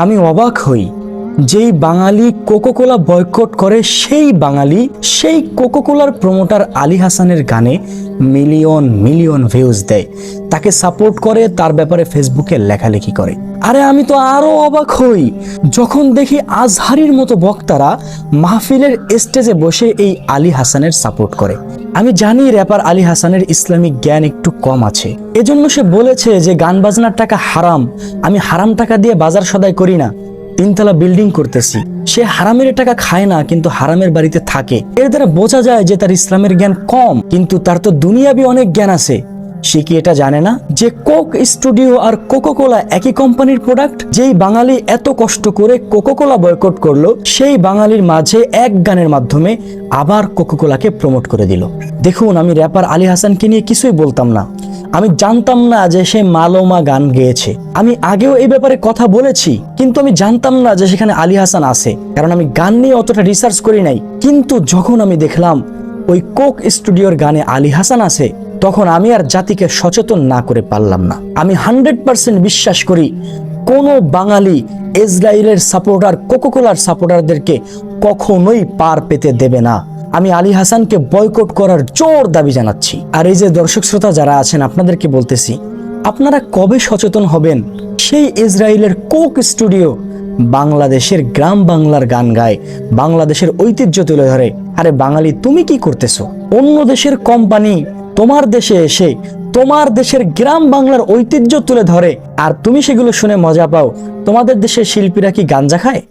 আমি অবাক হই, যেই বাঙালি কোকোকোলা বয়কট করে সেই বাঙালি সেই কোকোকোলার প্রমোটার আলী হাসানের গানে মিলিয়ন মিলিয়ন ভিউজ দেয়, তাকে সাপোর্ট করে, তার ব্যাপারে ফেসবুকে লেখালেখি করে। আরে আমি তো আরো অবাক হই যখন দেখি আজহারির মতো বক্তারা মাহফিলের স্টেজে বসে এই আলী হাসানের সাপোর্ট করে। আমি জানি র্যাপার আলী হাসানের ইসলামিক জ্ঞান একটু কম আছে, এজন্য সে বলেছে যে গান বাজনার টাকা হারাম, আমি হারাম টাকা দিয়ে বাজার সদাই করি না, 3 তলা বিল্ডিং করতেছি। সে হারামের টাকা খায় না, কিন্তু হারামের বাড়িতে থাকে। এর দ্বারা বোঝা যায় যে তার ইসলামের জ্ঞান কম, কিন্তু তার তো দুনিয়াবি অনেক জ্ঞান আছে। সে কি এটা জানে না যে কোক স্টুডিও আর কোকোকোলা একই কোম্পানির প্রোডাক্ট? যেই বাঙালি এত কষ্ট করে কোকোকোলা বয়কট করলো, সেই বাঙালির মাঝে এক গানের মাধ্যমে আবার কোকোকোলাকে প্রমোট করে দিল। দেখুন, আমি র্যাপার আলী হাসানকে নিয়ে কিছুই বলতাম না, আমি জানতাম না যে সে মালোমা গান গেয়েছে। আমি আগেও এই ব্যাপারে কথা বলেছি, কিন্তু আমি জানতাম না যে সেখানে আলী হাসান আছে, কারণ আমি গান নিয়ে অতটা রিসার্চ করি নাই। কিন্তু যখন আমি দেখলাম ওই কোক স্টুডিওর গানে আলী হাসান আছে, তখন আমি আর জাতিকে সচেতন না করে পারলাম না। আমি 100% বিশ্বাস করি কোনো বাঙালি ইসরায়েলের সাপোর্টার কোকোকোলার সাপোর্টারদেরকে কখনোই পার পেতে দেবে না। আমি আলী হাসানকে বয়কট করার জোর দাবি জানাচ্ছি। আর এই যে দর্শক শ্রোতা যারা আছেন, আপনাদেরকে বলতেছি, আপনারা কবে সচেতন হবেন? সেই ইসরায়েলের কোক স্টুডিও বাংলাদেশের গ্রাম বাংলার গান গায়, বাংলাদেশের ঐতিহ্য তুলে ধরে। আরে বাঙালি, তুমি কি করতেছো? অন্য দেশের কোম্পানি তোমার দেশে এসে তোমার দেশের গ্রাম বাংলার ঐতিহ্য তুলে ধরে, আর তুমি সেগুলো শুনে মজা পাও। তোমাদের দেশের শিল্পীরা কি গাঞ্জা খায়?